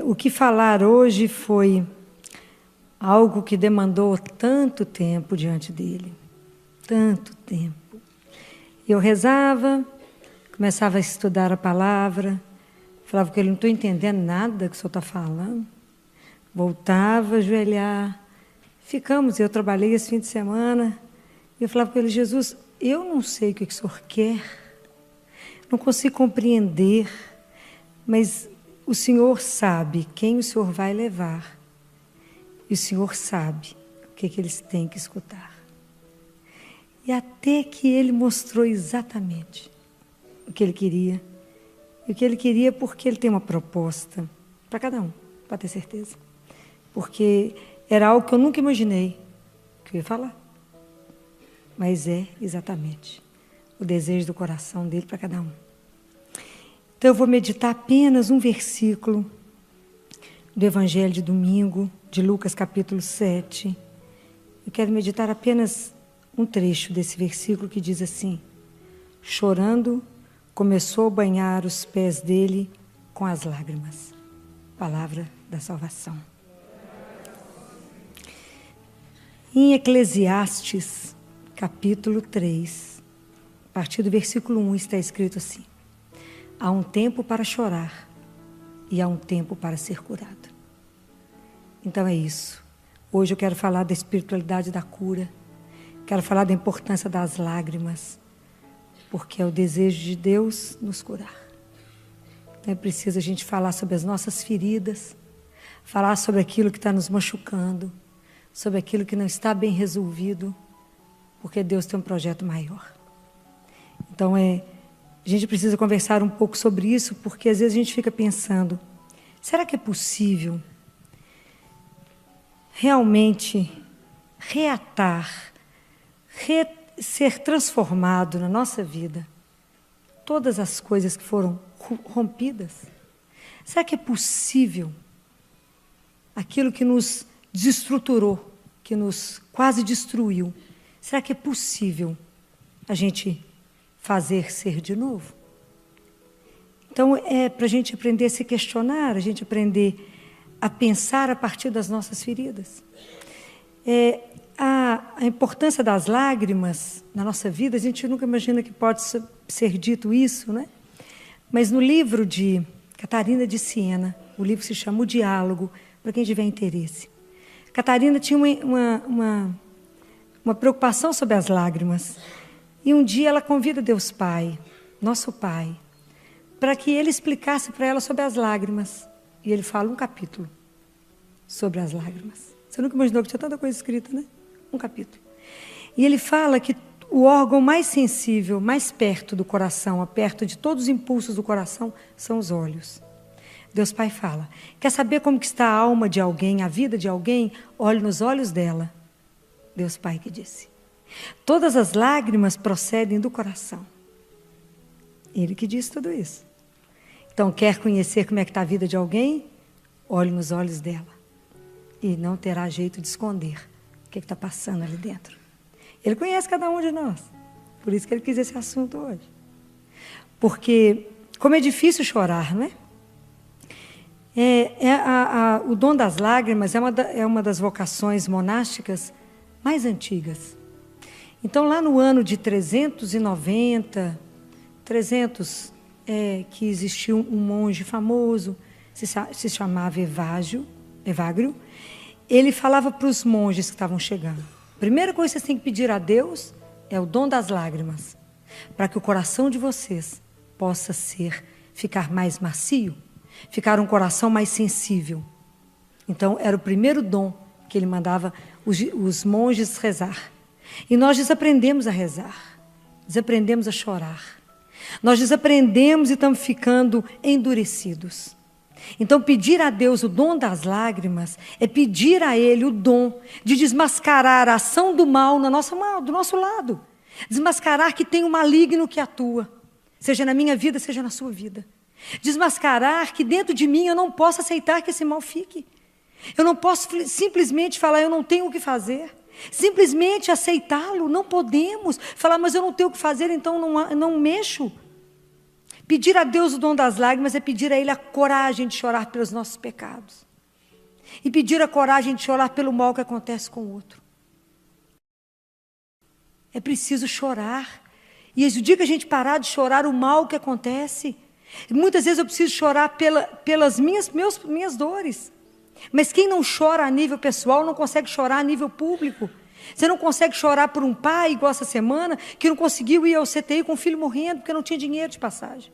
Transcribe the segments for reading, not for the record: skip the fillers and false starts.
O que falar hoje foi algo que demandou tanto tempo diante dele. Tanto tempo. Eu rezava, começava a estudar a palavra, falava que ele não estou entendendo nada que o senhor está falando. Voltava a ajoelhar. Eu trabalhei esse fim de semana, e eu falava para ele: Jesus, eu não sei o que o senhor quer, não consigo compreender, mas o Senhor sabe quem o Senhor vai levar. E o Senhor sabe o que eles têm que escutar. E até que ele mostrou exatamente o que ele queria. E o que ele queria porque ele tem uma proposta para cada um, para ter certeza. Porque era algo que eu nunca imaginei que eu ia falar. Mas é exatamente o desejo do coração dele para cada um. Então eu vou meditar apenas um versículo do Evangelho de domingo, de Lucas capítulo 7. Eu quero meditar apenas um trecho desse versículo que diz assim: chorando, começou a banhar os pés dele com as lágrimas. Palavra da salvação. Em Eclesiastes, capítulo 3, a partir do versículo 1, está escrito assim: há um tempo para chorar e há um tempo para ser curado. Então é isso. Hoje eu quero falar da espiritualidade da cura. Quero falar da importância das lágrimas, porque é o desejo de Deus nos curar. Então é preciso a gente falar sobre as nossas feridas, falar sobre aquilo que está nos machucando, sobre aquilo que não está bem resolvido, porque Deus tem um projeto maior. Então a gente precisa conversar um pouco sobre isso, porque às vezes a gente fica pensando: será que é possível realmente reatar, ser transformado na nossa vida todas as coisas que foram rompidas? Será que é possível aquilo que nos desestruturou, que nos quase destruiu? Será que é possível a gente fazer ser de novo? Então é para a gente aprender a se questionar, a gente aprender a pensar a partir das nossas feridas. A importância das lágrimas na nossa vida, a gente nunca imagina que pode ser dito isso, né? Mas no livro de Catarina de Siena, o livro se chama O Diálogo, para quem tiver interesse. Catarina tinha uma preocupação sobre as lágrimas. E um dia ela convida Deus Pai, nosso Pai, para que ele explicasse para ela sobre as lágrimas. E ele fala um capítulo sobre as lágrimas. Você nunca imaginou que tinha tanta coisa escrita, né? Um capítulo. E ele fala que o órgão mais sensível, mais perto do coração, perto de todos os impulsos do coração, são os olhos. Deus Pai fala: quer saber como que está a alma de alguém, a vida de alguém? Olhe nos olhos dela. Deus Pai que disse. Todas as lágrimas procedem do coração. Ele que disse tudo isso. Então, quer conhecer como é que está a vida de alguém? Olhe nos olhos dela. E não terá jeito de esconder o que está passando ali dentro. Ele conhece cada um de nós. Por isso que ele quis esse assunto hoje. Porque, como é difícil chorar, não é? O dom das lágrimas é uma das vocações monásticas mais antigas. Então, lá no ano de 390, que existiu um monge famoso, se chamava Evagrio. Ele falava para os monges que estavam chegando: primeira coisa que vocês têm que pedir a Deus é o dom das lágrimas, para que o coração de vocês possa ficar mais macio, ficar um coração mais sensível. Então, era o primeiro dom que ele mandava os monges rezar. E nós desaprendemos a rezar, desaprendemos a chorar. Nós desaprendemos e estamos ficando endurecidos. Então, pedir a Deus o dom das lágrimas é pedir a Ele o dom de desmascarar a ação do mal do nosso lado. Desmascarar que tem um maligno que atua, seja na minha vida, seja na sua vida. Desmascarar que dentro de mim eu não posso aceitar que esse mal fique. Eu não posso simplesmente falar: eu não tenho o que fazer. Simplesmente aceitá-lo, não podemos falar: mas eu não tenho o que fazer, então não mexo. Pedir a Deus o dom das lágrimas é pedir a Ele a coragem de chorar pelos nossos pecados. E pedir a coragem de chorar pelo mal que acontece com o outro. É preciso chorar. E o dia que a gente parar de chorar o mal que acontece, muitas vezes eu preciso chorar pelas minhas dores. Mas quem não chora a nível pessoal não consegue chorar a nível público. Você não consegue chorar por um pai, igual essa semana, que não conseguiu ir ao CTI com o filho morrendo, porque não tinha dinheiro de passagem.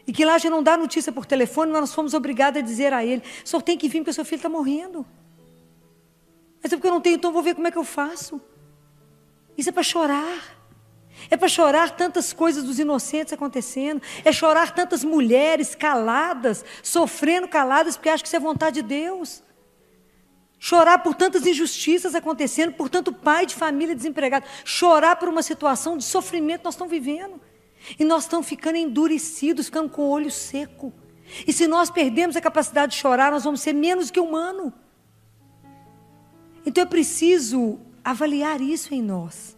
E que lá já não dá notícia por telefone, nós fomos obrigados a dizer a ele, o senhor tem que vir porque o seu filho está morrendo. Mas é porque eu não tenho, então eu vou ver como é que eu faço. Isso é para chorar. É para chorar tantas coisas dos inocentes acontecendo. É chorar tantas mulheres caladas, sofrendo caladas, porque acham que isso é vontade de Deus. Chorar por tantas injustiças acontecendo, por tanto pai de família desempregado. Chorar por uma situação de sofrimento que nós estamos vivendo. E nós estamos ficando endurecidos, ficando com o olho seco. E se nós perdemos a capacidade de chorar, nós vamos ser menos que humano. Então é preciso avaliar isso em nós.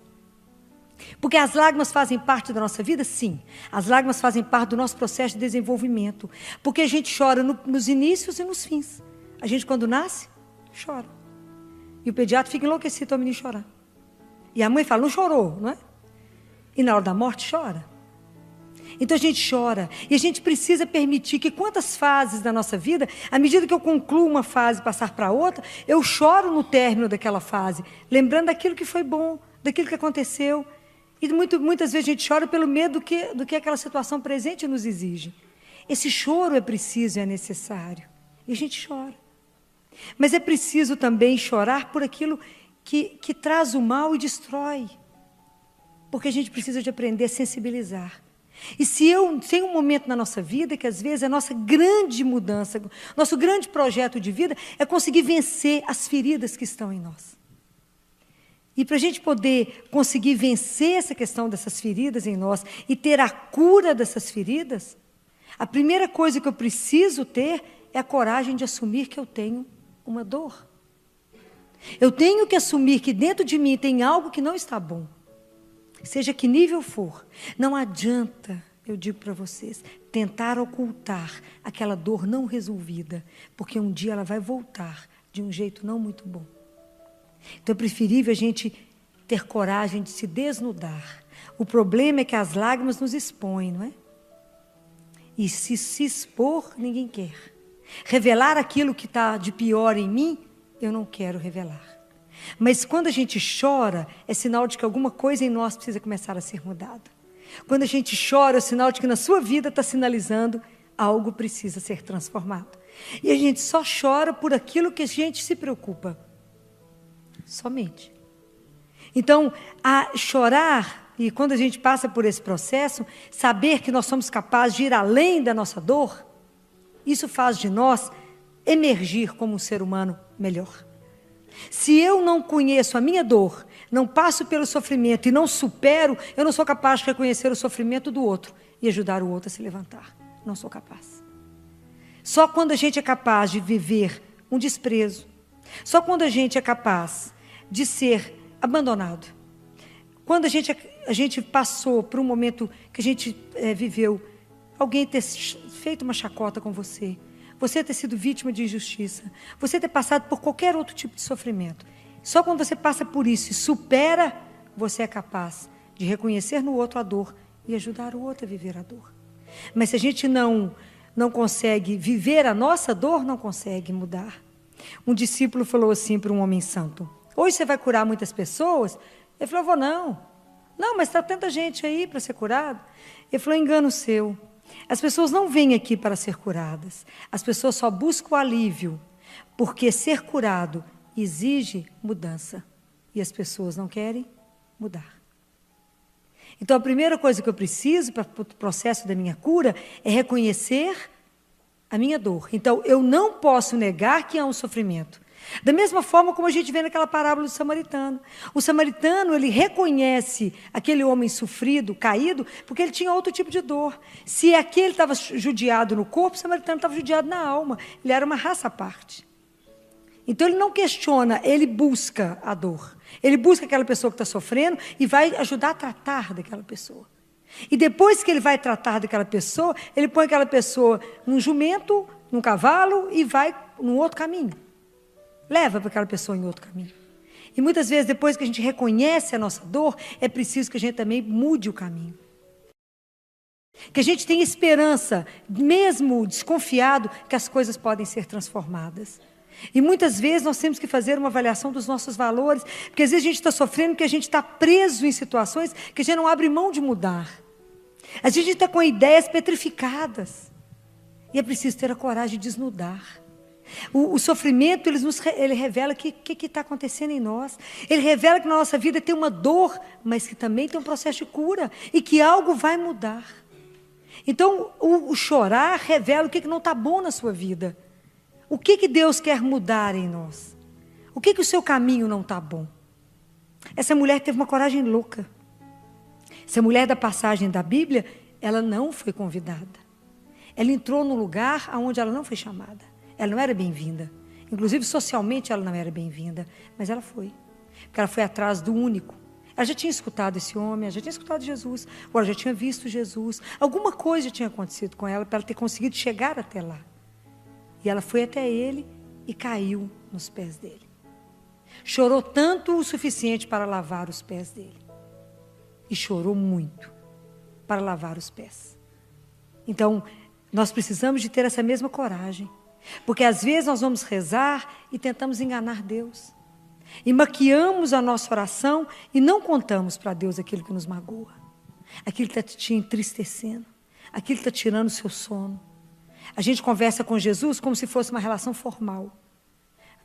Porque as lágrimas fazem parte da nossa vida? Sim. As lágrimas fazem parte do nosso processo de desenvolvimento. Porque a gente chora nos inícios e nos fins. A gente, quando nasce, chora. E o pediatra fica enlouquecido ao menino chorar. E a mãe fala, não chorou, não é? E na hora da morte, chora. Então a gente chora. E a gente precisa permitir que quantas fases da nossa vida, à medida que eu concluo uma fase e passar para outra, eu choro no término daquela fase, lembrando daquilo que foi bom, daquilo que aconteceu. E muitas vezes a gente chora pelo medo do que aquela situação presente nos exige. Esse choro é preciso e é necessário. E a gente chora. Mas é preciso também chorar por aquilo que traz o mal e destrói. Porque a gente precisa de aprender a sensibilizar. E se tem um momento na nossa vida que às vezes a nossa grande mudança, nosso grande projeto de vida é conseguir vencer as feridas que estão em nós. E para a gente poder conseguir vencer essa questão dessas feridas em nós e ter a cura dessas feridas, a primeira coisa que eu preciso ter é a coragem de assumir que eu tenho uma dor. Eu tenho que assumir que dentro de mim tem algo que não está bom. Seja que nível for, não adianta, eu digo para vocês, tentar ocultar aquela dor não resolvida, porque um dia ela vai voltar de um jeito não muito bom. Então é preferível a gente ter coragem de se desnudar. O problema é que as lágrimas nos expõem, não é? E se expor, ninguém quer. Revelar aquilo que está de pior em mim, eu não quero revelar. Mas quando a gente chora, é sinal de que alguma coisa em nós precisa começar a ser mudada. Quando a gente chora, é sinal de que na sua vida está sinalizando algo precisa ser transformado. E a gente só chora por aquilo que a gente se preocupa. Somente. Então, a chorar, e quando a gente passa por esse processo, saber que nós somos capazes de ir além da nossa dor, isso faz de nós emergir como um ser humano melhor. Se eu não conheço a minha dor, não passo pelo sofrimento e não supero, eu não sou capaz de reconhecer o sofrimento do outro e ajudar o outro a se levantar. Não sou capaz. Só quando a gente é capaz de viver um desprezo, só quando a gente é capaz de ser abandonado, quando a gente passou por um momento que a gente viveu, alguém ter feito uma chacota com você, você ter sido vítima de injustiça, você ter passado por qualquer outro tipo de sofrimento. Só quando você passa por isso e supera, você é capaz de reconhecer no outro a dor e ajudar o outro a viver a dor. Mas se a gente não consegue viver a nossa dor, não consegue mudar. Um discípulo falou assim para um homem santo, hoje você vai curar muitas pessoas? Ele falou, não, mas está tanta gente aí para ser curado. Ele falou, engano seu. As pessoas não vêm aqui para ser curadas. As pessoas só buscam o alívio, porque ser curado exige mudança. E as pessoas não querem mudar. Então, a primeira coisa que eu preciso para o processo da minha cura é reconhecer a minha dor. Então, eu não posso negar que há um sofrimento. Da mesma forma como a gente vê naquela parábola do samaritano. O samaritano, ele reconhece aquele homem sofrido, caído, porque ele tinha outro tipo de dor. Se aquele estava judiado no corpo, o samaritano estava judiado na alma. Ele era uma raça à parte. Então, ele não questiona, ele busca a dor. Ele busca aquela pessoa que está sofrendo e vai ajudar a tratar daquela pessoa. E depois que ele vai tratar daquela pessoa, ele põe aquela pessoa num jumento, num cavalo e vai num outro caminho. Leva para aquela pessoa em outro caminho. E muitas vezes, depois que a gente reconhece a nossa dor, é preciso que a gente também mude o caminho. Que a gente tenha esperança, mesmo desconfiado, que as coisas podem ser transformadas. E muitas vezes nós temos que fazer uma avaliação dos nossos valores, porque às vezes a gente está sofrendo porque a gente está preso em situações que a gente não abre mão de mudar. Às vezes a gente está com ideias petrificadas. E é preciso ter a coragem de desnudar. O sofrimento, ele revela o que está acontecendo em nós. Ele revela que na nossa vida tem uma dor, mas que também tem um processo de cura. E que algo vai mudar. Então, o chorar revela o que não está bom na sua vida. O que Deus quer mudar em nós. O que o seu caminho não está bom. Essa mulher teve uma coragem louca. Essa mulher da passagem da Bíblia, ela não foi convidada. Ela entrou num lugar onde ela não foi chamada. Ela não era bem-vinda. Inclusive, socialmente, ela não era bem-vinda. Mas ela foi. Porque ela foi atrás do único. Ela já tinha escutado esse homem, ela já tinha escutado Jesus. Ou ela já tinha visto Jesus. Alguma coisa tinha acontecido com ela para ela ter conseguido chegar até lá. E ela foi até ele e caiu nos pés dele. Chorou tanto o suficiente para lavar os pés dele. E chorou muito para lavar os pés. Então, nós precisamos de ter essa mesma coragem. Porque às vezes nós vamos rezar e tentamos enganar Deus. E maquiamos a nossa oração e não contamos para Deus aquilo que nos magoa. Aquilo que está te entristecendo. Aquilo que está tirando o seu sono. A gente conversa com Jesus como se fosse uma relação formal.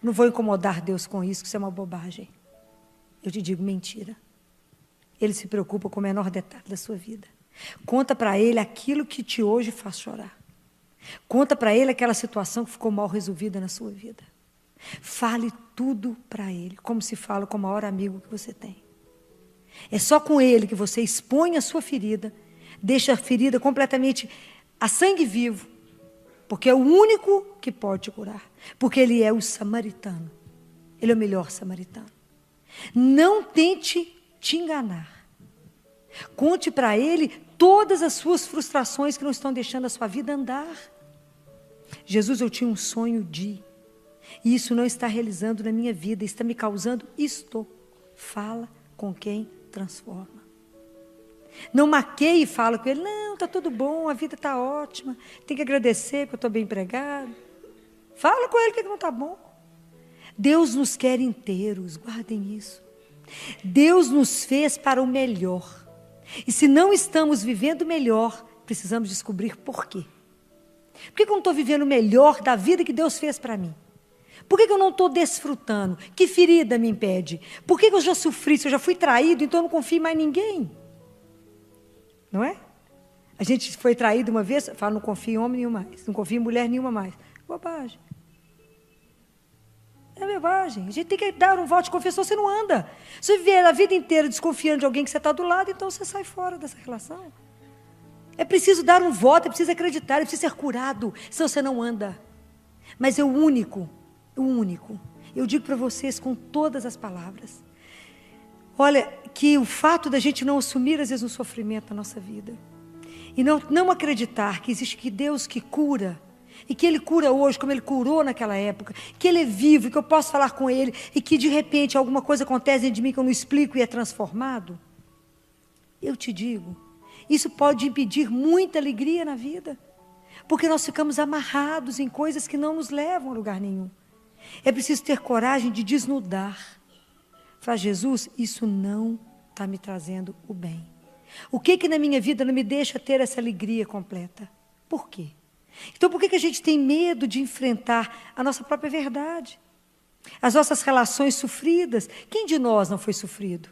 Não vou incomodar Deus com isso, que isso é uma bobagem. Eu te digo mentira. Ele se preocupa com o menor detalhe da sua vida. Conta para Ele aquilo que te hoje faz chorar. Conta para Ele aquela situação que ficou mal resolvida na sua vida. Fale tudo para Ele, como se fala com o maior amigo que você tem. É só com Ele que você expõe a sua ferida, deixa a ferida completamente a sangue vivo, porque é o único que pode te curar. Porque Ele é o samaritano. Ele é o melhor samaritano. Não tente te enganar. Conte para Ele todas as suas frustrações que não estão deixando a sua vida andar. Jesus, eu tinha um sonho de... E isso não está realizando na minha vida, está me causando isto. Fala com quem transforma. Não maqueie e fala com ele, não, está tudo bom, a vida está ótima, tem que agradecer porque eu estou bem empregado. Fala com ele que não está bom. Deus nos quer inteiros, guardem isso. Deus nos fez para o melhor. E se não estamos vivendo melhor, precisamos descobrir por quê. Por que eu não estou vivendo o melhor da vida que Deus fez para mim? Por que eu não estou desfrutando? Que ferida me impede? Por que eu já sofri? Se eu já fui traído, então eu não confio em mais ninguém. Não é? A gente foi traído uma vez, fala, não confio em homem nenhum mais, não confio em mulher nenhuma mais. Bobagem. É bobagem. A gente tem que dar um voto de confiança, você não anda. Se você viver a vida inteira desconfiando de alguém que você está do lado, então você sai fora dessa relação. É preciso dar um voto, é preciso acreditar, é preciso ser curado, senão você não anda. Mas é o único. Eu digo para vocês com todas as palavras. Olha, que o fato da gente não assumir, às vezes, um sofrimento na nossa vida. E não acreditar que existe Deus que cura. E que Ele cura hoje, como Ele curou naquela época. Que Ele é vivo, que eu posso falar com Ele. E que, de repente, alguma coisa acontece dentro de mim que eu não explico e é transformado. Eu te digo, isso pode impedir muita alegria na vida. Porque nós ficamos amarrados em coisas que não nos levam a lugar nenhum. É preciso ter coragem de desnudar. Fala, Jesus, isso não está me trazendo o bem. O que na minha vida não me deixa ter essa alegria completa? Por quê? Então, por que a gente tem medo de enfrentar a nossa própria verdade? As nossas relações sofridas. Quem de nós não foi sofrido?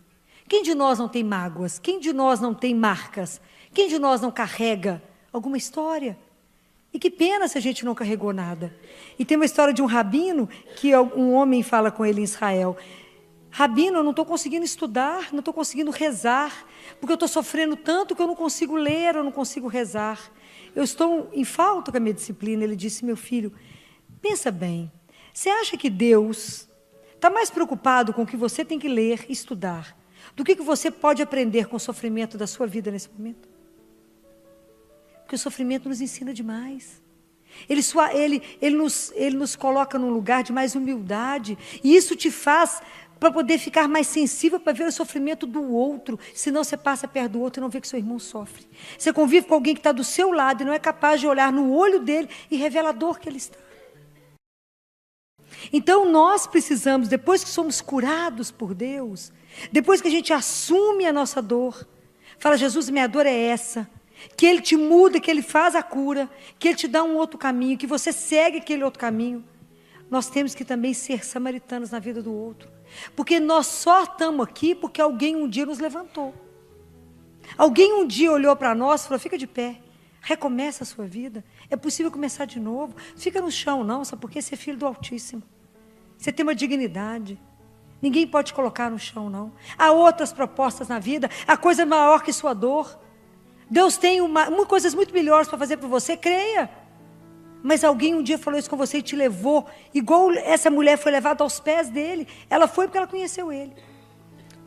Quem de nós não tem mágoas? Quem de nós não tem marcas? Quem de nós não carrega alguma história? E que pena se a gente não carregou nada. E tem uma história de um rabino, que um homem fala com ele em Israel. Rabino, eu não estou conseguindo estudar, não estou conseguindo rezar, porque eu estou sofrendo tanto que eu não consigo ler, eu não consigo rezar. Eu estou em falta com a minha disciplina. Ele disse, meu filho, pensa bem, você acha que Deus está mais preocupado com o que você tem que ler e estudar, do que você pode aprender com o sofrimento da sua vida nesse momento? Porque o sofrimento nos ensina demais. Ele nos coloca num lugar de mais humildade. E isso te faz para poder ficar mais sensível para ver o sofrimento do outro. Senão você passa perto do outro e não vê que seu irmão sofre. Você convive com alguém que está do seu lado e não é capaz de olhar no olho dele e revelar a dor que ele está. Então nós precisamos, depois que somos curados por Deus, depois que a gente assume a nossa dor, fala, Jesus, minha dor é essa, que Ele te muda, que Ele faz a cura, que Ele te dá um outro caminho, que você segue aquele outro caminho. Nós temos que também ser samaritanos na vida do outro, porque nós só estamos aqui porque alguém um dia nos levantou. Alguém um dia olhou para nós e falou, fica de pé, recomeça a sua vida, é possível começar de novo, fica no chão não, sabe por quê? Você é filho do Altíssimo, você tem uma dignidade, ninguém pode te colocar no chão não, há outras propostas na vida, há coisa maior que sua dor, Deus tem coisas muito melhores para fazer por você, creia, mas alguém um dia falou isso com você e te levou, igual essa mulher foi levada aos pés dele, ela foi porque ela conheceu ele.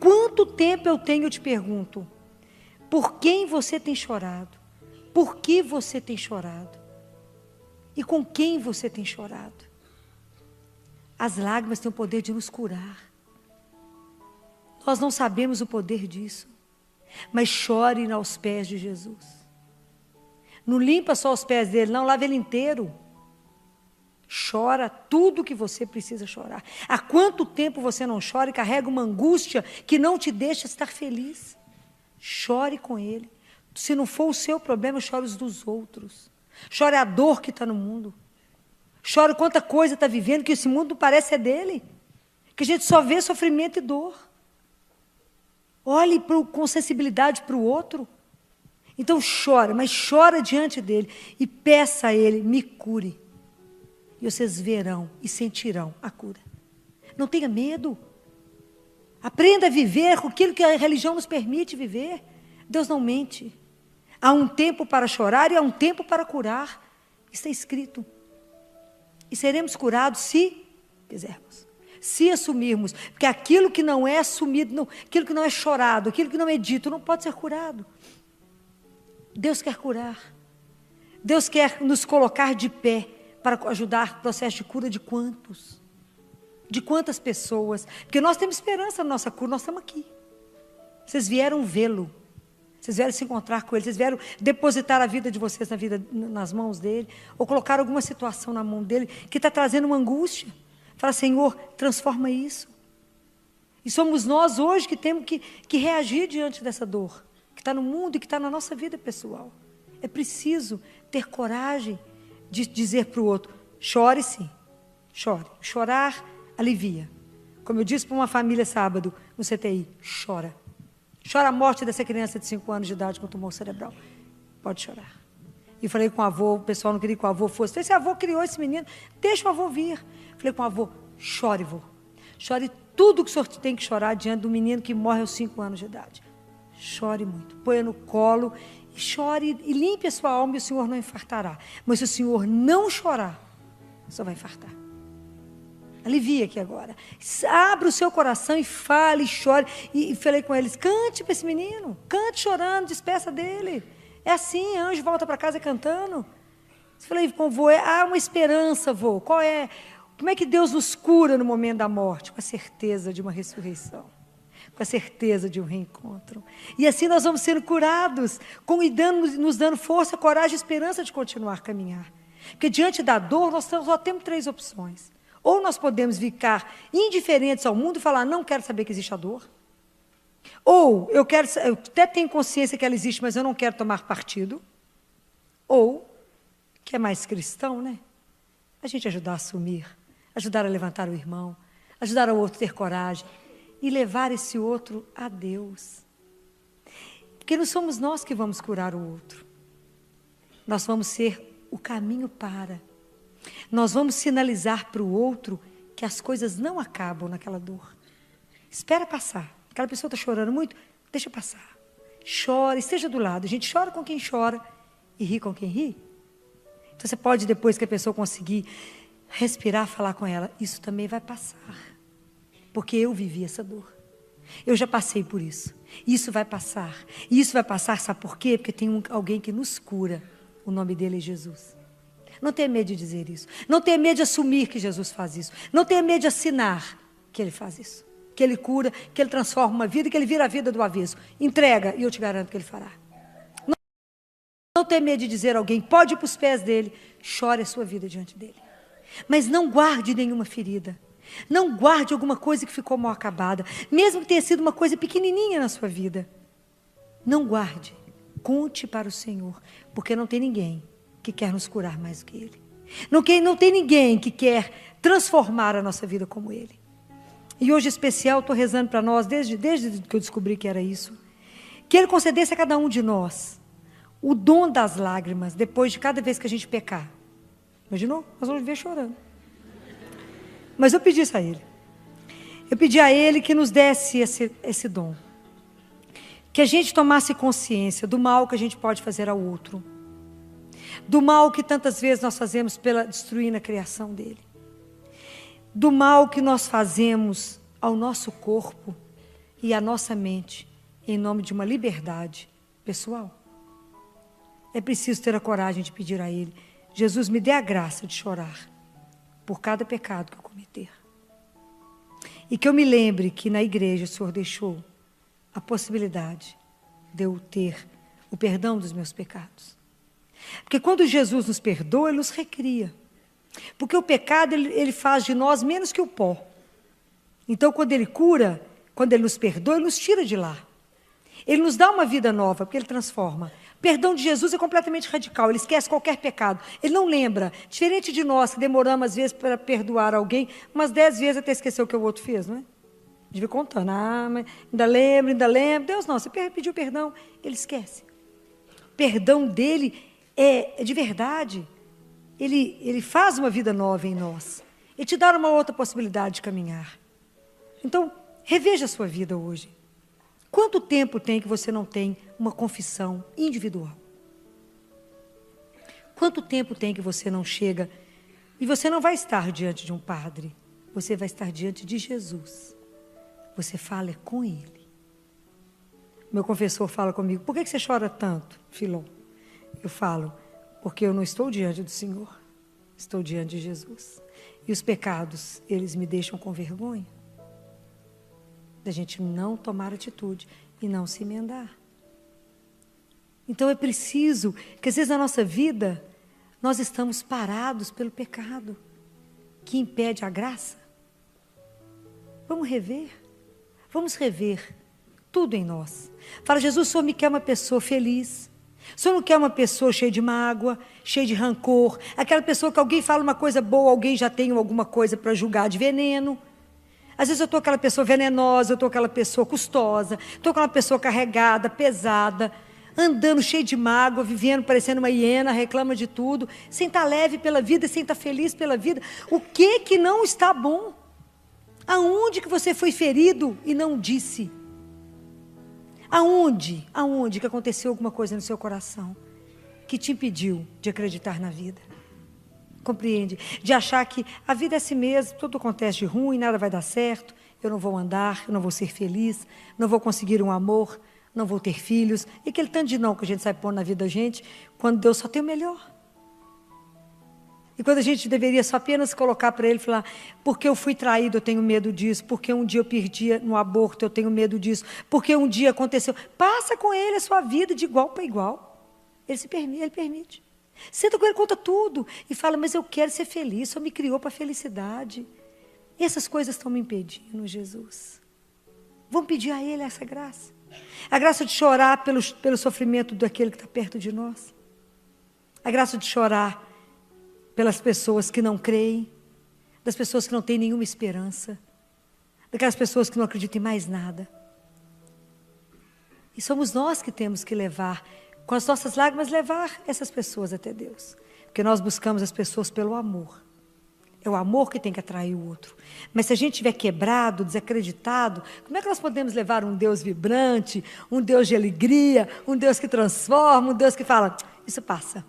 Quanto tempo eu tenho, eu te pergunto, por quem você tem chorado? Por que você tem chorado? E com quem você tem chorado? As lágrimas têm o poder de nos curar. Nós não sabemos o poder disso. Mas chore aos pés de Jesus. Não limpa só os pés dele, não, lava ele inteiro. Chora tudo o que você precisa chorar. Há quanto tempo você não chora e carrega uma angústia que não te deixa estar feliz? Chore com ele. Se não for o seu problema, chore os dos outros. Chore a dor que está no mundo. Chore quanta coisa está vivendo, que esse mundo parece é dele. Que a gente só vê sofrimento e dor. Olhe com sensibilidade para o outro. Então chora, mas chora diante dele. E peça a ele, me cure. E vocês verão e sentirão a cura. Não tenha medo. Aprenda a viver com aquilo que a religião nos permite viver. Deus não mente. Há um tempo para chorar e há um tempo para curar. Está escrito. E seremos curados se quisermos. Se assumirmos. Porque aquilo que não é assumido, não, aquilo que não é chorado, aquilo que não é dito, não pode ser curado. Deus quer curar. Deus quer nos colocar de pé para ajudar o processo de cura de quantos? De quantas pessoas? Porque nós temos esperança na nossa cura, nós estamos aqui. Vocês vieram vê-lo. Vocês vieram se encontrar com ele, vocês vieram depositar a vida de vocês nas mãos dele, ou colocar alguma situação na mão dele que está trazendo uma angústia. Fala, Senhor, transforma isso. E somos nós hoje que temos que reagir diante dessa dor, que está no mundo e que está na nossa vida pessoal. É preciso ter coragem de dizer para o outro, chore sim, chore. Chorar alivia. Como eu disse para uma família sábado no CTI, chora. Chora a morte dessa criança de 5 anos de idade com tumor cerebral. Pode chorar. E falei com o avô, o pessoal não queria que o avô fosse. Falei, esse avô criou esse menino, deixa o avô vir. Falei com o avô, chore, vô. Chore tudo o que o senhor tem que chorar diante do menino que morre aos 5 anos de idade. Chore muito, põe no colo e chore e limpe a sua alma e o senhor não infartará. Mas se o senhor não chorar, só vai infartar. Alivia aqui agora. Abra o seu coração e fale, chore. E falei com eles, cante para esse menino. Cante chorando, despeça dele. É assim, anjo volta para casa cantando. Falei com o vô, há uma esperança, vô. Qual é? Como é que Deus nos cura no momento da morte? Com a certeza de uma ressurreição. Com a certeza de um reencontro. E assim nós vamos sendo curados, nos dando força, coragem e esperança de continuar a caminhar. Porque diante da dor, nós só temos 3 opções. Ou nós podemos ficar indiferentes ao mundo e falar, não quero saber que existe a dor. Ou eu até tenho consciência que ela existe, mas eu não quero tomar partido. Ou, que é mais cristão, né? A gente ajudar a assumir, ajudar a levantar o irmão, ajudar o outro a ter coragem e levar esse outro a Deus. Porque não somos nós que vamos curar o outro. Nós vamos ser o caminho para. Nós vamos sinalizar para o outro que as coisas não acabam naquela dor. Espera passar. Aquela pessoa está chorando muito, deixa passar. Chora, esteja do lado. A gente chora com quem chora e ri com quem ri. Então você pode, depois que a pessoa conseguir respirar, falar com ela, isso também vai passar. Porque eu vivi essa dor. Eu já passei por isso. Isso vai passar. E isso vai passar, sabe por quê? Porque tem alguém que nos cura O nome dele é Jesus. Não tenha medo de dizer isso. Não tenha medo de assumir que Jesus faz isso. Não tenha medo de assinar que ele faz isso. Que ele cura, que ele transforma uma vida, que ele vira a vida do avesso. Entrega e eu te garanto que ele fará. Não tenha medo de dizer a alguém, pode ir para os pés dele, chore a sua vida diante dele. Mas não guarde nenhuma ferida. Não guarde alguma coisa que ficou mal acabada. Mesmo que tenha sido uma coisa pequenininha na sua vida. Não guarde. Conte para o Senhor. Porque não tem ninguém que quer nos curar mais do que Ele. Não tem ninguém que quer transformar a nossa vida como Ele. E hoje, em especial, estou rezando para nós, desde que eu descobri que era isso, que Ele concedesse a cada um de nós o dom das lágrimas, depois de cada vez que a gente pecar. Imaginou? Nós vamos viver chorando. Mas eu pedi isso a Ele. Eu pedi a Ele que nos desse esse dom. Que a gente tomasse consciência do mal que a gente pode fazer ao outro. Do mal que tantas vezes nós fazemos destruindo a criação dele. Do mal que nós fazemos ao nosso corpo e à nossa mente, em nome de uma liberdade pessoal. É preciso ter a coragem de pedir a Ele, Jesus, me dê a graça de chorar por cada pecado que eu cometer. E que eu me lembre que na igreja o Senhor deixou a possibilidade de eu ter o perdão dos meus pecados. Porque quando Jesus nos perdoa, Ele nos recria. Porque o pecado, ele faz de nós menos que o pó. Então, quando Ele cura, quando Ele nos perdoa, Ele nos tira de lá. Ele nos dá uma vida nova, porque Ele transforma. O perdão de Jesus é completamente radical, Ele esquece qualquer pecado. Ele não lembra. Diferente de nós, que demoramos às vezes para perdoar alguém, umas 10 vezes até esquecer o que o outro fez, não é? A gente vai contando, mas ainda lembro. Deus não, você pediu perdão, Ele esquece. O perdão dele é de verdade. Ele faz uma vida nova em nós. Ele te dá uma outra possibilidade de caminhar. Então, reveja a sua vida hoje. Quanto tempo tem que você não tem uma confissão individual? Quanto tempo tem que você não chega e você não vai estar diante de um padre, você vai estar diante de Jesus. Você fala com Ele. Meu confessor fala comigo, por que você chora tanto, Filon? Eu falo, porque eu não estou diante do Senhor, estou diante de Jesus. E os pecados, eles me deixam com vergonha. Da gente não tomar atitude e não se emendar. Então é preciso que às vezes na nossa vida nós estamos parados pelo pecado que impede a graça. Vamos rever tudo em nós. Fala, Jesus, o Senhor me quer uma pessoa feliz. O Senhor não quer uma pessoa cheia de mágoa, cheia de rancor, aquela pessoa que alguém fala uma coisa boa, alguém já tem alguma coisa para julgar de veneno. Às vezes eu estou aquela pessoa venenosa, eu estou aquela pessoa custosa, estou aquela pessoa carregada, pesada, andando cheia de mágoa, vivendo parecendo uma hiena, reclama de tudo, sem estar leve pela vida, sem estar feliz pela vida. O que não está bom? Aonde que você foi ferido e não disse? Aonde que aconteceu alguma coisa no seu coração que te impediu de acreditar na vida? Compreende? De achar que a vida é assim mesmo, tudo acontece de ruim, nada vai dar certo, eu não vou andar, eu não vou ser feliz, não vou conseguir um amor, não vou ter filhos. E aquele tanto de não que a gente sai pondo na vida da gente, quando Deus só tem o melhor. E quando a gente deveria só apenas colocar para Ele e falar, porque eu fui traído, eu tenho medo disso, porque um dia eu perdi no aborto, eu tenho medo disso, porque um dia aconteceu. Passa com Ele a sua vida de igual para igual. Ele permite. Senta com Ele, conta tudo e fala, mas eu quero ser feliz, só me criou para a felicidade. E essas coisas estão me impedindo, Jesus. Vamos pedir a Ele essa graça. A graça de chorar pelo sofrimento daquele que está perto de nós. A graça de chorar pelas pessoas que não creem, das pessoas que não têm nenhuma esperança, daquelas pessoas que não acreditam em mais nada. E somos nós que temos que levar, com as nossas lágrimas, levar essas pessoas até Deus. Porque nós buscamos as pessoas pelo amor. É o amor que tem que atrair o outro. Mas se a gente estiver quebrado, desacreditado, como é que nós podemos levar um Deus vibrante, um Deus de alegria, um Deus que transforma, um Deus que fala, isso passa.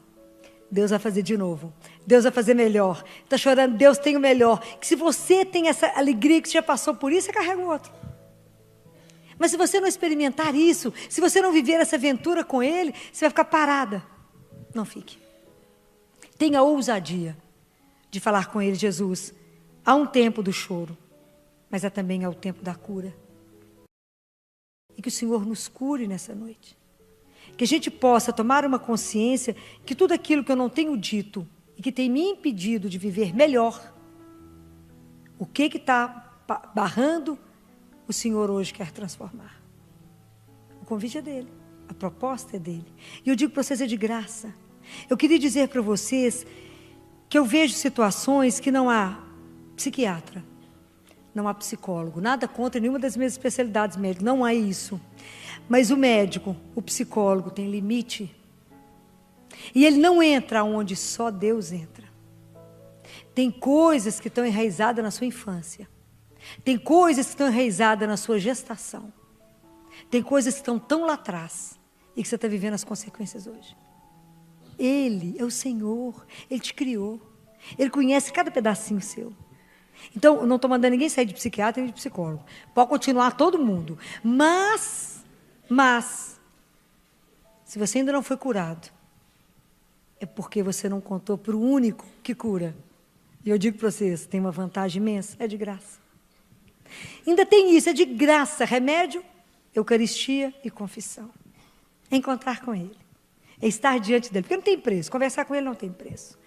Deus vai fazer de novo. Deus vai fazer melhor. Está chorando, Deus tem o melhor. Que se você tem essa alegria que você já passou por isso, você carrega o outro. Mas se você não experimentar isso, se você não viver essa aventura com Ele, você vai ficar parada. Não fique. Tenha ousadia de falar com Ele: Jesus, há um tempo do choro, mas há também o tempo da cura. E que o Senhor nos cure nessa noite. Que a gente possa tomar uma consciência que tudo aquilo que eu não tenho dito e que tem me impedido de viver melhor, o que está barrando, o Senhor hoje quer transformar. O convite é dele, a proposta é dele. E eu digo para vocês, é de graça. Eu queria dizer para vocês que eu vejo situações que não há psiquiatra, não há psicólogo, nada contra nenhuma das minhas especialidades médicas, não há isso. Mas o médico, o psicólogo tem limite. E ele não entra onde só Deus entra. Tem coisas que estão enraizadas na sua infância. Tem coisas que estão enraizadas na sua gestação. Tem coisas que estão tão lá atrás e que você está vivendo as consequências hoje. Ele é o Senhor, Ele te criou. Ele conhece cada pedacinho seu. Então, eu não estou mandando ninguém sair de psiquiatra nem de psicólogo. Pode continuar todo mundo. Mas, se você ainda não foi curado, é porque você não contou para o único que cura. E eu digo para vocês, tem uma vantagem imensa, é de graça. Ainda tem isso, é de graça, remédio, eucaristia e confissão. É encontrar com Ele. É estar diante dele, porque não tem preço, conversar com ele não tem preço.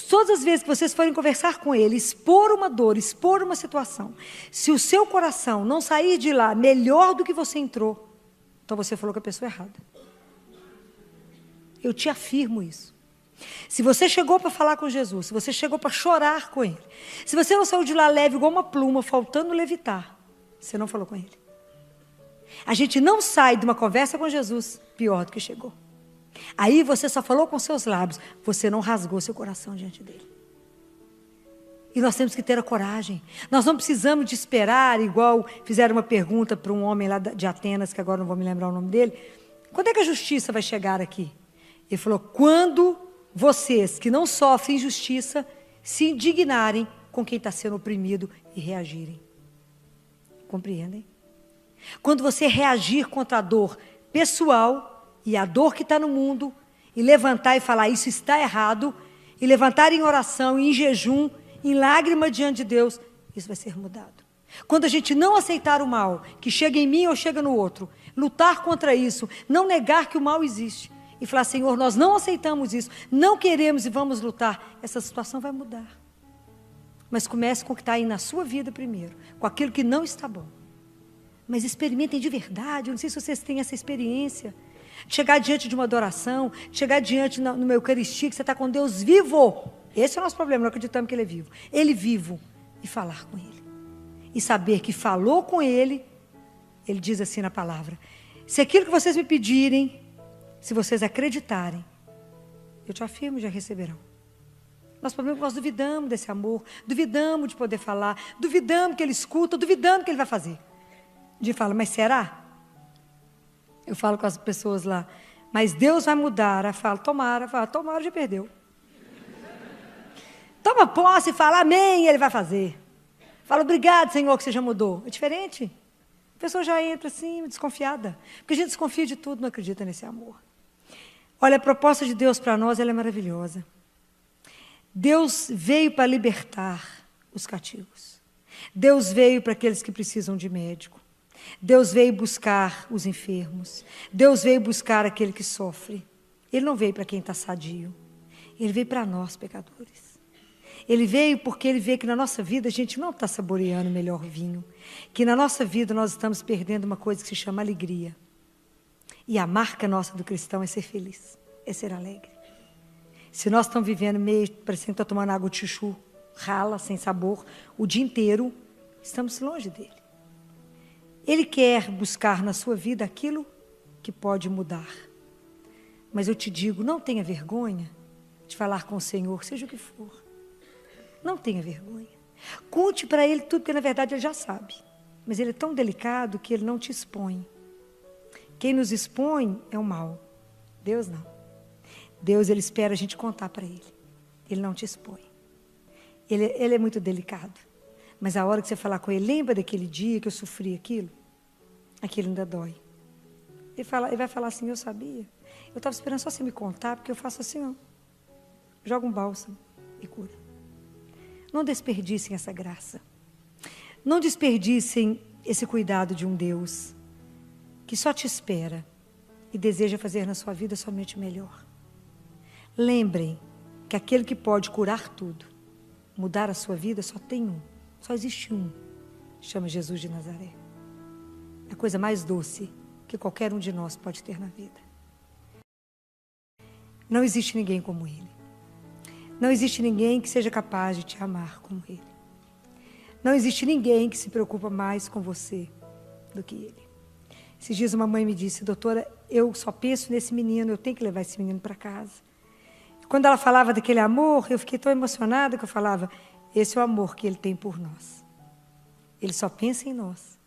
Todas as vezes que vocês forem conversar com ele, expor uma dor, expor uma situação, se o seu coração não sair de lá melhor do que você entrou, então você falou com a pessoa errada. Eu te afirmo isso. Se você chegou para falar com Jesus, se você chegou para chorar com ele, se você não saiu de lá leve igual uma pluma, faltando levitar, você não falou com ele. A gente não sai de uma conversa com Jesus pior do que chegou. Aí você só falou com seus lábios, você não rasgou seu coração diante dele. E nós temos que ter a coragem. Nós não precisamos de esperar, igual fizeram uma pergunta para um homem lá de Atenas, que agora não vou me lembrar o nome dele. Quando é que a justiça vai chegar aqui? Ele falou, quando vocês que não sofrem injustiça se indignarem com quem está sendo oprimido e reagirem. Compreendem? Quando você reagir contra a dor pessoal e a dor que está no mundo, e levantar e falar, isso está errado, e levantar em oração, em jejum, em lágrima diante de Deus, isso vai ser mudado. Quando a gente não aceitar o mal, que chega em mim ou chega no outro, lutar contra isso, não negar que o mal existe, e falar, Senhor, nós não aceitamos isso, não queremos e vamos lutar, essa situação vai mudar. Mas comece com o que está aí na sua vida primeiro, com aquilo que não está bom. Mas experimentem de verdade, eu não sei se vocês têm essa experiência, chegar diante de uma adoração, chegar diante numa Eucaristia, que você está com Deus vivo. Esse é o nosso problema, não acreditamos que Ele é vivo. Ele vivo, e falar com Ele. E saber que falou com Ele, Ele diz assim na palavra, se aquilo que vocês me pedirem, se vocês acreditarem, eu te afirmo, já receberão. Nosso problema é que nós duvidamos desse amor, duvidamos de poder falar, duvidamos que Ele escuta, duvidamos que Ele vai fazer. De fala, mas será? Eu falo com as pessoas lá, mas Deus vai mudar. Eu falo, tomara, já perdeu. Toma posse e fala, amém, e Ele vai fazer. Fala, obrigado, Senhor, que você já mudou. É diferente. A pessoa já entra assim, desconfiada. Porque a gente desconfia de tudo, não acredita nesse amor. Olha, a proposta de Deus para nós, ela é maravilhosa. Deus veio para libertar os cativos. Deus veio para aqueles que precisam de médico. Deus veio buscar os enfermos. Deus veio buscar aquele que sofre. Ele não veio para quem está sadio. Ele veio para nós, pecadores. Ele veio porque Ele vê que na nossa vida a gente não está saboreando o melhor vinho. Que na nossa vida nós estamos perdendo uma coisa que se chama alegria. E a marca nossa do cristão é ser feliz, é ser alegre. Se nós estamos vivendo meio, parecendo que está tomando água de chuchu, rala, sem sabor, o dia inteiro, estamos longe dele. Ele quer buscar na sua vida aquilo que pode mudar. Mas eu te digo, não tenha vergonha de falar com o Senhor, seja o que for. Não tenha vergonha. Conte para Ele tudo, porque na verdade Ele já sabe. Mas Ele é tão delicado que Ele não te expõe. Quem nos expõe é o mal. Deus não. Deus, Ele espera a gente contar para Ele. Ele não te expõe. Ele é muito delicado. Mas a hora que você falar com Ele, lembra daquele dia que eu sofri aquilo? Aquilo ainda dói. Ele vai falar assim, eu sabia. Eu estava esperando só você me contar, porque eu faço assim, ó. joga um bálsamo e cura. Não desperdicem essa graça. Não desperdicem esse cuidado de um Deus que só te espera e deseja fazer na sua vida somente o melhor. Lembrem que aquele que pode curar tudo, mudar a sua vida, só tem um. Só existe um. Chama Jesus de Nazaré. É a coisa mais doce que qualquer um de nós pode ter na vida. Não existe ninguém como Ele. Não existe ninguém que seja capaz de te amar como Ele. Não existe ninguém que se preocupa mais com você do que Ele. Esses dias uma mãe me disse: doutora, eu só penso nesse menino, eu tenho que levar esse menino para casa. Quando ela falava daquele amor, eu fiquei tão emocionada que eu falava: esse é o amor que Ele tem por nós. Ele só pensa em nós.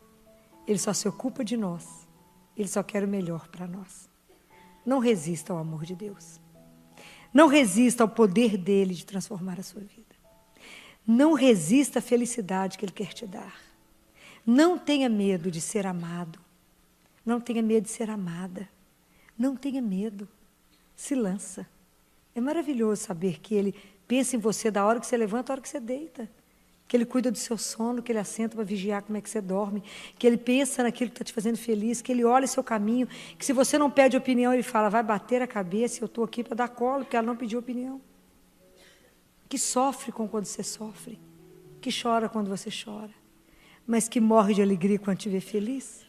Ele só se ocupa de nós. Ele só quer o melhor para nós. Não resista ao amor de Deus. Não resista ao poder dele de transformar a sua vida. Não resista à felicidade que Ele quer te dar. Não tenha medo de ser amado. Não tenha medo de ser amada. Não tenha medo. Se lança. É maravilhoso saber que Ele pensa em você da hora que você levanta à hora que você deita. Que Ele cuida do seu sono, que Ele assenta para vigiar como é que você dorme. Que Ele pensa naquilo que está te fazendo feliz. Que Ele olha o seu caminho. Que se você não pede opinião, Ele fala: vai bater a cabeça, eu estou aqui para dar colo, porque ela não pediu opinião. Que sofre quando você sofre. Que chora quando você chora. Mas que morre de alegria quando te vê feliz.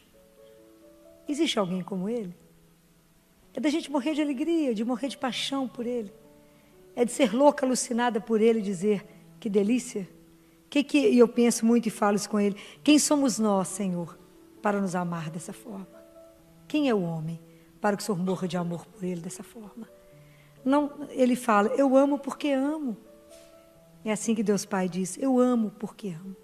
Existe alguém como Ele? É da gente morrer de alegria, de morrer de paixão por Ele. É de ser louca, alucinada por Ele e dizer: que delícia. E eu penso muito e falo isso com Ele: quem somos nós, Senhor, para nos amar dessa forma? Quem é o homem para que o Senhor morra de amor por Ele dessa forma? Não, Ele fala: eu amo porque amo. É assim que Deus Pai diz: eu amo porque amo.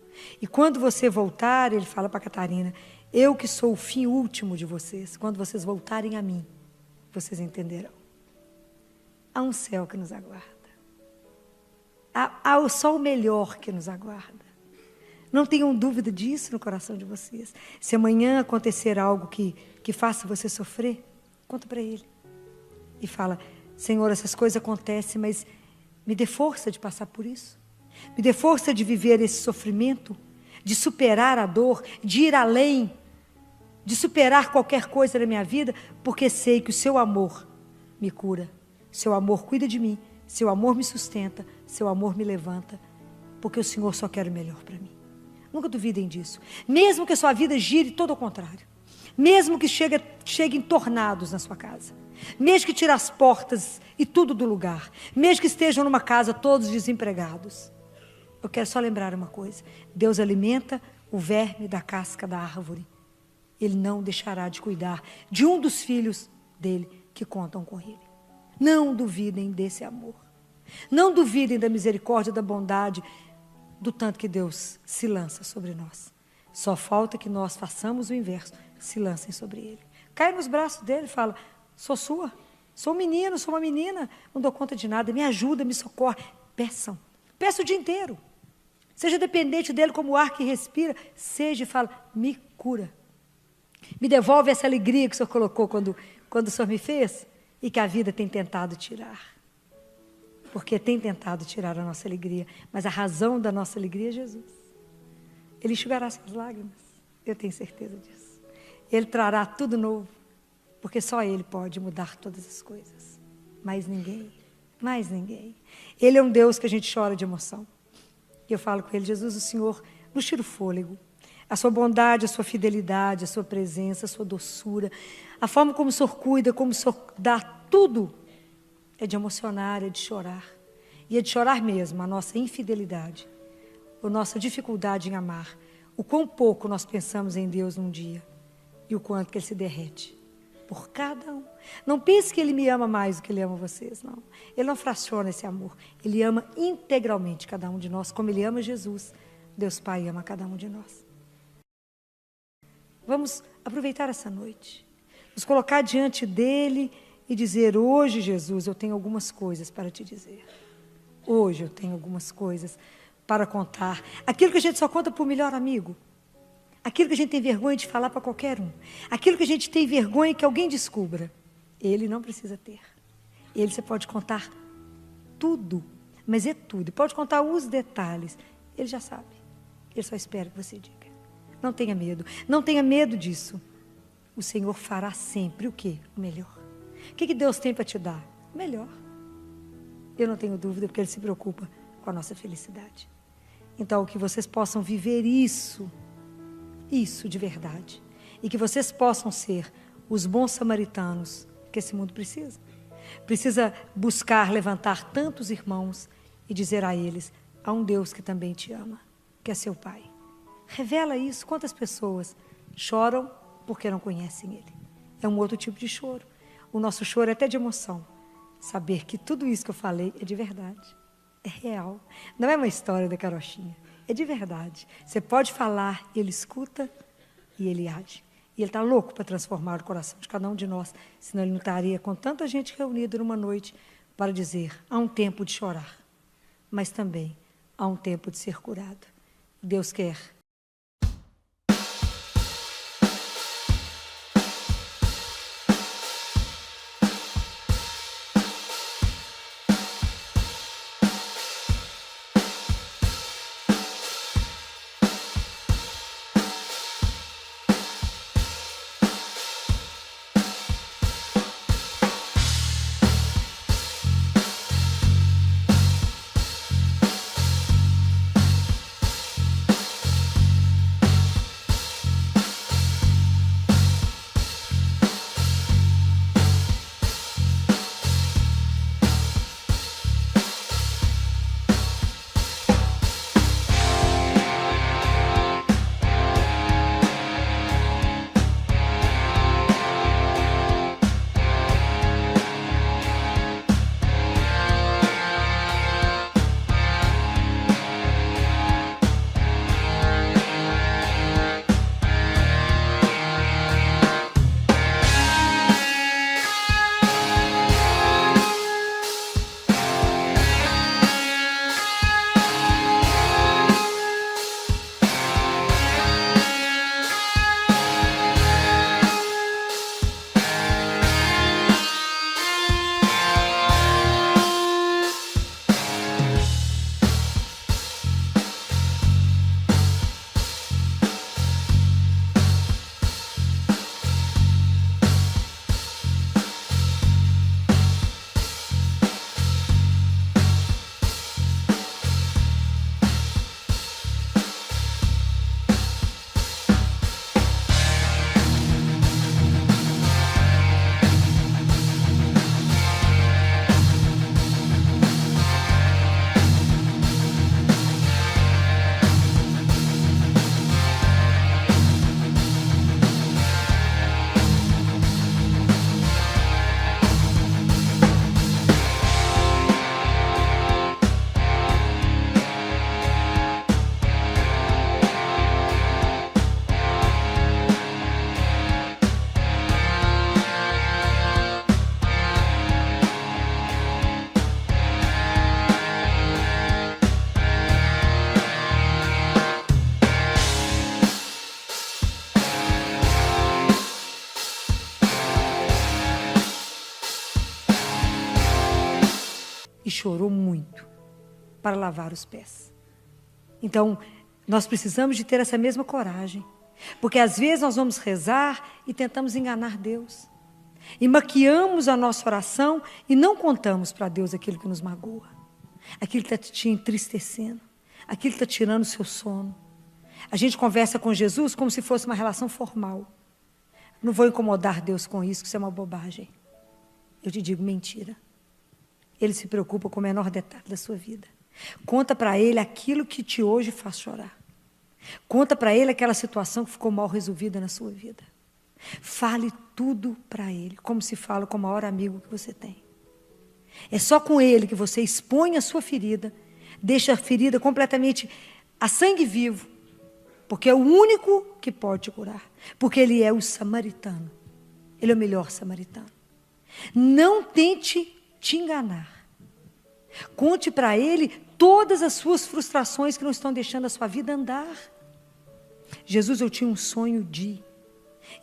E quando você voltar, Ele fala para Catarina: eu que sou o fim último de vocês, quando vocês voltarem a mim, vocês entenderão. Há um céu que nos aguarda. Há só o melhor que nos aguarda. Não tenham dúvida disso no coração de vocês. Se amanhã acontecer algo que faça você sofrer, conta para Ele. E fala: Senhor, essas coisas acontecem, mas me dê força de passar por isso. Me dê força de viver esse sofrimento, de superar a dor, de ir além, de superar qualquer coisa na minha vida, porque sei que o seu amor me cura. Seu amor cuida de mim, seu amor me sustenta, seu amor me levanta, porque o Senhor só quer o melhor para mim. Nunca duvidem disso. Mesmo que a sua vida gire todo ao contrário, mesmo que cheguem tornados na sua casa, mesmo que tire as portas e tudo do lugar, mesmo que estejam numa casa todos desempregados, eu quero só lembrar uma coisa: Deus alimenta o verme da casca da árvore. Ele não deixará de cuidar de um dos filhos dele que contam com Ele. Não duvidem desse amor. Não duvidem da misericórdia, da bondade, do tanto que Deus se lança sobre nós. Só falta que nós façamos o inverso, se lancem sobre Ele. Cai nos braços dele e fala: sou sua, sou um menino, sou uma menina, não dou conta de nada, me ajuda, me socorre. Peçam, peça o dia inteiro. Seja dependente dele como o ar que respira, seja e fala: me cura. Me devolve essa alegria que o Senhor colocou quando o Senhor me fez e que a vida tem tentado tirar. Porque tem tentado tirar a nossa alegria, mas a razão da nossa alegria é Jesus. Ele enxugará suas lágrimas, eu tenho certeza disso. Ele trará tudo novo, porque só Ele pode mudar todas as coisas. Mais ninguém, mais ninguém. Ele é um Deus que a gente chora de emoção. E eu falo com Ele: Jesus, o Senhor nos tira o fôlego. A sua bondade, a sua fidelidade, a sua presença, a sua doçura, a forma como o Senhor cuida, como o Senhor dá tudo, é de emocionar, é de chorar. E é de chorar mesmo a nossa infidelidade, a nossa dificuldade em amar, o quão pouco nós pensamos em Deus num dia e o quanto que Ele se derrete por cada um. Não pense que Ele me ama mais do que Ele ama vocês, não. Ele não fraciona esse amor. Ele ama integralmente cada um de nós, como Ele ama Jesus. Deus Pai ama cada um de nós. Vamos aproveitar essa noite, nos colocar diante dEle e dizer: hoje, Jesus, eu tenho algumas coisas para te dizer. Hoje eu tenho algumas coisas para contar. Aquilo que a gente só conta para o melhor amigo. Aquilo que a gente tem vergonha de falar para qualquer um. Aquilo que a gente tem vergonha que alguém descubra. Ele não precisa ter. Ele você pode contar tudo, mas é tudo. Pode contar os detalhes. Ele já sabe. Ele só espera que você diga. Não tenha medo. Não tenha medo disso. O Senhor fará sempre o quê? O melhor. O que Deus tem para te dar? O melhor. Eu não tenho dúvida, porque Ele se preocupa com a nossa felicidade. Então, que vocês possam viver isso de verdade. E que vocês possam ser os bons samaritanos que esse mundo precisa. Precisa buscar levantar tantos irmãos e dizer a eles: há um Deus que também te ama, que é seu Pai. Revela isso. Quantas pessoas choram porque não conhecem Ele? É um outro tipo de choro. O nosso choro é até de emoção. Saber que tudo isso que eu falei é de verdade. É real. Não é uma história da carochinha. É de verdade. Você pode falar, Ele escuta e Ele age. E Ele está louco para transformar o coração de cada um de nós. Senão Ele não estaria com tanta gente reunida numa noite para dizer: há um tempo de chorar, mas também há um tempo de ser curado. Deus quer. E chorou muito para lavar os pés. Então, nós precisamos de ter essa mesma coragem. Porque às vezes nós vamos rezar e tentamos enganar Deus. E maquiamos a nossa oração e não contamos para Deus aquilo que nos magoa. Aquilo que está te entristecendo. Aquilo que está tirando o seu sono. A gente conversa com Jesus como se fosse uma relação formal. Não vou incomodar Deus com isso, que isso é uma bobagem. Eu te digo, mentira. Ele se preocupa com o menor detalhe da sua vida. Conta para Ele aquilo que te hoje faz chorar. Conta para Ele aquela situação que ficou mal resolvida na sua vida. Fale tudo para Ele, como se fala com o maior amigo que você tem. É só com Ele que você expõe a sua ferida, deixa a ferida completamente a sangue vivo, porque é o único que pode te curar. Porque Ele é o samaritano. Ele é o melhor samaritano. Não tente te enganar. Conte para Ele todas as suas frustrações que não estão deixando a sua vida andar. Jesus, eu tinha um sonho de,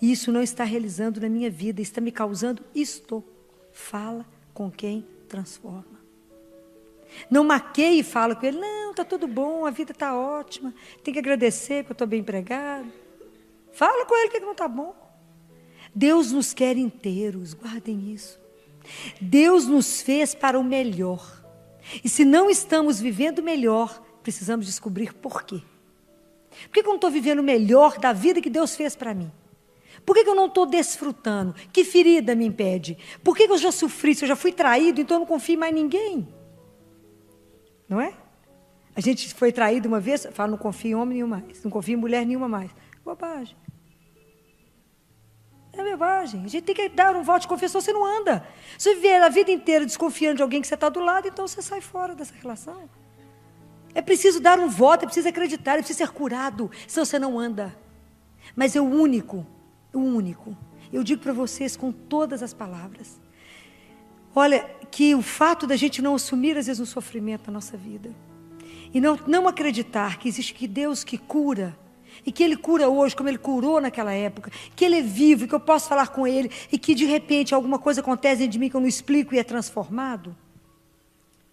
e isso não está realizando na minha vida, está me causando isto. Fala com quem transforma. Não maqueie e fala com ele, não, está tudo bom, a vida está ótima, tem que agradecer que eu estou bem empregado. Fala com ele que não está bom. Deus nos quer inteiros, guardem isso. Deus nos fez para o melhor. E se não estamos vivendo o melhor, precisamos descobrir por quê. Por que eu não estou vivendo o melhor da vida que Deus fez para mim? Por que eu não estou desfrutando? Que ferida me impede? Por que eu já sofri? Se eu já fui traído, então eu não confio em mais ninguém. Não é? A gente foi traído uma vez, fala, não confio em homem nenhum mais, não confio em mulher nenhuma mais. Bobagem. É bobagem. A gente tem que dar um voto de confiança, você não anda. Se você viver a vida inteira desconfiando de alguém que você está do lado, então você sai fora dessa relação. É preciso dar um voto, é preciso acreditar, é preciso ser curado, senão você não anda. Mas é o único, eu digo para vocês com todas as palavras, olha, que o fato da gente não assumir às vezes um sofrimento na nossa vida, e não acreditar que existe que Deus que cura, e que Ele cura hoje, como Ele curou naquela época, que Ele é vivo, que eu posso falar com Ele, e que de repente alguma coisa acontece dentro de mim que eu não explico e é transformado,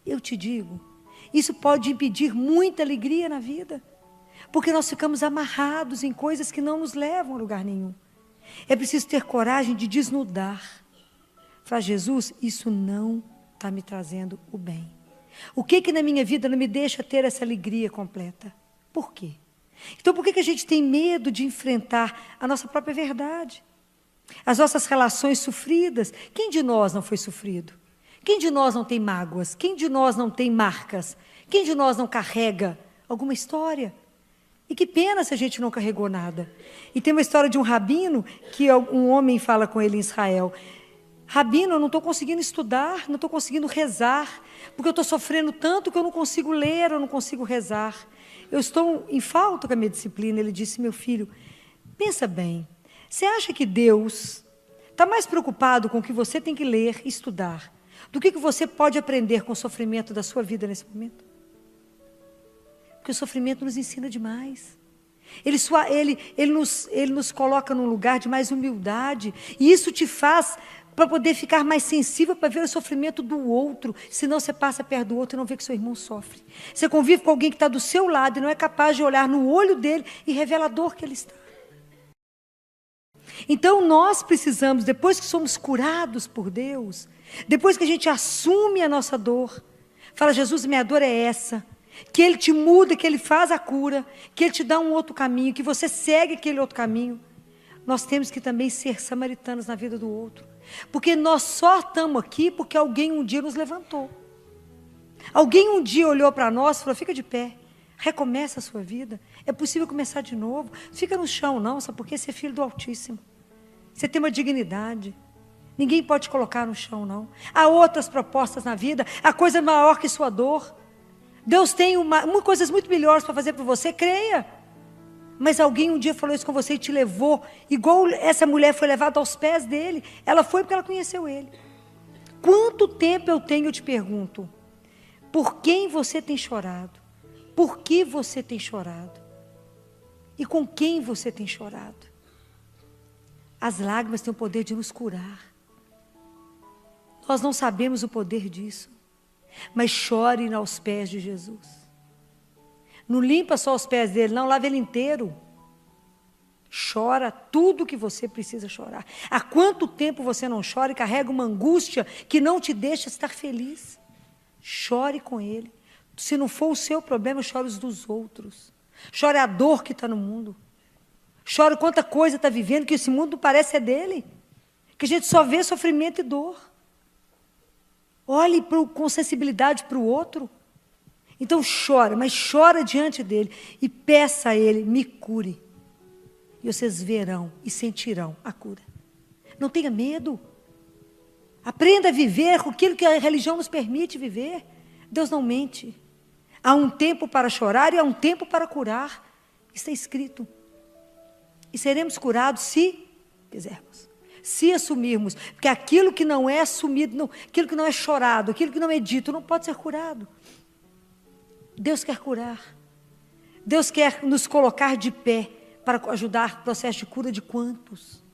eu te digo, isso pode impedir muita alegria na vida, porque nós ficamos amarrados em coisas que não nos levam a lugar nenhum. É preciso ter coragem de desnudar. Fala, Jesus, isso não está me trazendo o bem. O que na minha vida não me deixa ter essa alegria completa? Por quê? Então, por que a gente tem medo de enfrentar a nossa própria verdade? As nossas relações sofridas. Quem de nós não foi sofrido? Quem de nós não tem mágoas? Quem de nós não tem marcas? Quem de nós não carrega alguma história? E que pena se a gente não carregou nada. E tem uma história de um rabino, que um homem fala com ele em Israel. Rabino, eu não estou conseguindo estudar, não estou conseguindo rezar, porque eu estou sofrendo tanto que eu não consigo ler, eu não consigo rezar. Eu estou em falta com a minha disciplina. Ele disse, meu filho, pensa bem, você acha que Deus está mais preocupado com o que você tem que ler e estudar, do que você pode aprender com o sofrimento da sua vida nesse momento? Porque o sofrimento nos ensina demais. Ele nos coloca num lugar de mais humildade. E isso te faz para poder ficar mais sensível para ver o sofrimento do outro. Senão você passa perto do outro e não vê que seu irmão sofre. Você convive com alguém que está do seu lado e não é capaz de olhar no olho dele e revelar a dor que ele está. Então nós precisamos, depois que somos curados por Deus, depois que a gente assume a nossa dor, fala, Jesus, minha dor é essa. Que Ele te muda, que Ele faz a cura, que Ele te dá um outro caminho, que você segue aquele outro caminho. Nós temos que também ser samaritanos na vida do outro. Porque nós só estamos aqui porque alguém um dia nos levantou. Alguém um dia olhou para nós e falou, fica de pé, recomeça a sua vida. É possível começar de novo. Fica no chão não, sabe por quê? Você é filho do Altíssimo. Você tem uma dignidade. Ninguém pode te colocar no chão não. Há outras propostas na vida, há coisa maior que sua dor. Deus tem coisas muito melhores para fazer por você, creia. Mas alguém um dia falou isso com você e te levou, igual essa mulher foi levada aos pés dele. Ela foi porque ela conheceu ele. Quanto tempo eu tenho, eu te pergunto, por quem você tem chorado? Por que você tem chorado? E com quem você tem chorado? As lágrimas têm o poder de nos curar. Nós não sabemos o poder disso. Mas chore aos pés de Jesus. Não limpa só os pés dele, não, lava ele inteiro. Chora tudo que você precisa chorar. Há quanto tempo você não chora e carrega uma angústia que não te deixa estar feliz? Chore com ele. Se não for o seu problema, chore os dos outros. Chore a dor que está no mundo. Chore quanta coisa está vivendo, que esse mundo parece é dele. Que a gente só vê sofrimento e dor. Olhe com sensibilidade para o outro. Então chora, mas chora diante dele e peça a ele, me cure. E vocês verão e sentirão a cura. Não tenha medo. Aprenda a viver com aquilo que a religião nos permite viver. Deus não mente. Há um tempo para chorar e há um tempo para curar. Está escrito. E seremos curados se quisermos. Se assumirmos, porque aquilo que não é assumido, aquilo que não é chorado, aquilo que não é dito, não pode ser curado. Deus quer curar. Deus quer nos colocar de pé para ajudar no processo de cura de quantos?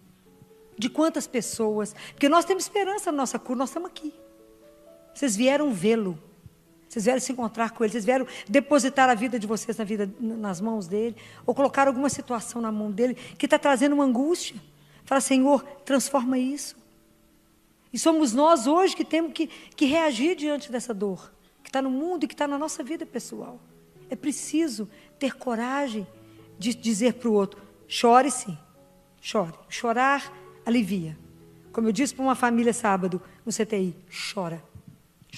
De quantas pessoas? Porque nós temos esperança na nossa cura, nós estamos aqui. Vocês vieram vê-lo. Vocês Vocês vieram se encontrar com Ele, vocês vieram depositar a vida de vocês nas mãos dEle, ou colocar alguma situação na mão dEle que está trazendo uma angústia. Fala, Senhor, transforma isso. E somos nós hoje que temos que reagir diante dessa dor, que está no mundo e que está na nossa vida pessoal. É preciso ter coragem de dizer para o outro, chore sim, chore. Chorar alivia. Como eu disse para uma família sábado no CTI, chora.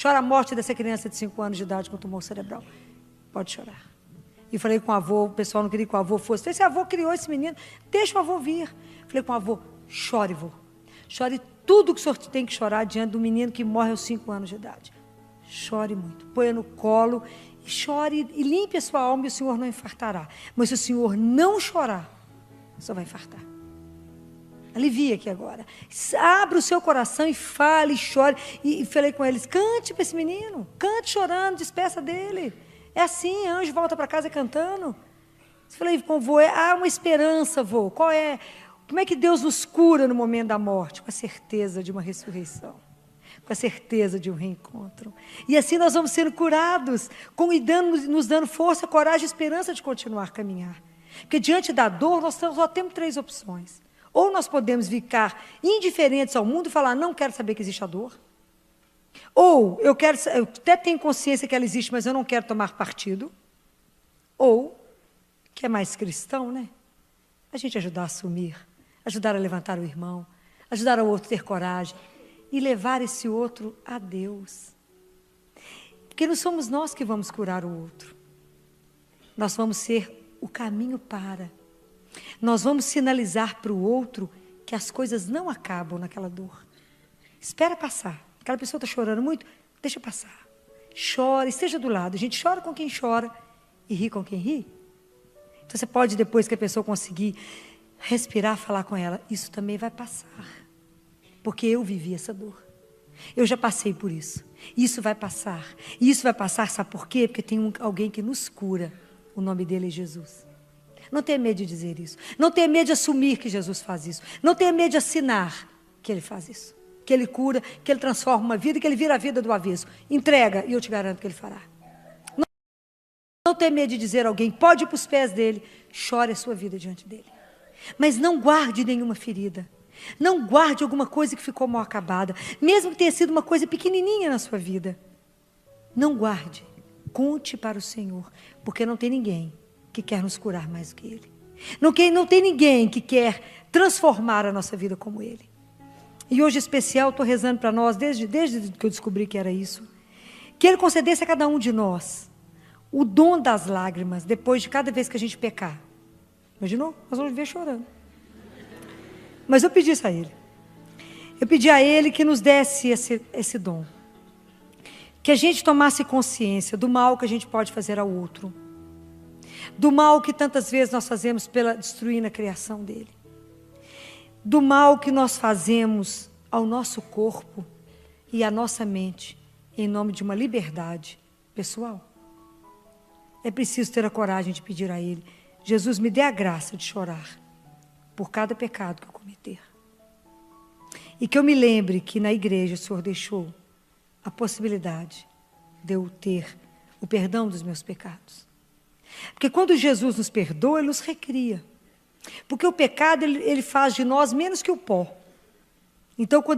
Chora a morte dessa criança de 5 anos de idade com tumor cerebral. Pode chorar. E falei com o avô, o pessoal não queria que o avô fosse. Esse avô criou esse menino, deixa o avô vir. Falei com o avô, chore, vô. Chore tudo que o senhor tem que chorar diante do menino que morre aos 5 anos de idade. Chore muito, ponha no colo e chore e limpe a sua alma e o senhor não infartará. Mas se o senhor não chorar, o senhor vai infartar. Alivia aqui agora. Abra o seu coração e fale, e chore. E falei com eles, cante para esse menino. Cante chorando, despeça dele. É assim, anjo volta para casa cantando. Falei com o vô, há uma esperança, vô. Qual é? Como é que Deus nos cura no momento da morte? Com a certeza de uma ressurreição. Com a certeza de um reencontro. E assim nós vamos sendo curados, nos dando força, coragem e esperança de continuar a caminhar. Porque diante da dor, nós só temos 3 opções. Ou nós podemos ficar indiferentes ao mundo e falar, não quero saber que existe a dor. Ou eu até tenho consciência que ela existe, mas eu não quero tomar partido. Ou, que é mais cristão, né? A gente ajudar a assumir, ajudar a levantar o irmão, ajudar o outro a ter coragem e levar esse outro a Deus. Porque não somos nós que vamos curar o outro. Nós vamos ser o caminho para. Nós vamos sinalizar para o outro que as coisas não acabam naquela dor. Espera passar. Aquela pessoa está chorando muito, deixa passar. Chora, esteja do lado. A gente chora com quem chora e ri com quem ri. Então você pode, depois que a pessoa conseguir respirar, falar com ela, isso também vai passar. Porque eu vivi essa dor. Eu já passei por isso. Isso vai passar. E isso vai passar, sabe por quê? Porque tem alguém que nos cura. O nome dele é Jesus. Não tenha medo de dizer isso. Não tenha medo de assumir que Jesus faz isso. Não tenha medo de assinar que Ele faz isso. Que Ele cura, que Ele transforma uma vida e que Ele vira a vida do avesso. Entrega e eu te garanto que Ele fará. Não tenha medo de dizer a alguém, pode ir para os pés dEle, chore a sua vida diante dEle. Mas não guarde nenhuma ferida. Não guarde alguma coisa que ficou mal acabada. Mesmo que tenha sido uma coisa pequenininha na sua vida. Não guarde. Conte para o Senhor. Porque não tem ninguém que quer nos curar mais do que Ele. Não tem ninguém que quer transformar a nossa vida como Ele. E hoje, em especial, estou rezando para nós, desde que eu descobri que era isso, que Ele concedesse a cada um de nós o dom das lágrimas, depois de cada vez que a gente pecar. Imaginou? Nós vamos viver chorando. Mas eu pedi isso a Ele. Eu pedi a Ele que nos desse esse dom. Que a gente tomasse consciência do mal que a gente pode fazer ao outro. Do mal que tantas vezes nós fazemos pela destruindo a criação dele. Do mal que nós fazemos ao nosso corpo e à nossa mente, em nome de uma liberdade pessoal. É preciso ter a coragem de pedir a Ele, Jesus, me dê a graça de chorar por cada pecado que eu cometer. E que eu me lembre que na igreja o Senhor deixou a possibilidade de eu ter o perdão dos meus pecados. Porque quando Jesus nos perdoa, Ele nos recria. Porque o pecado, ele faz de nós menos que o pó. Então, quando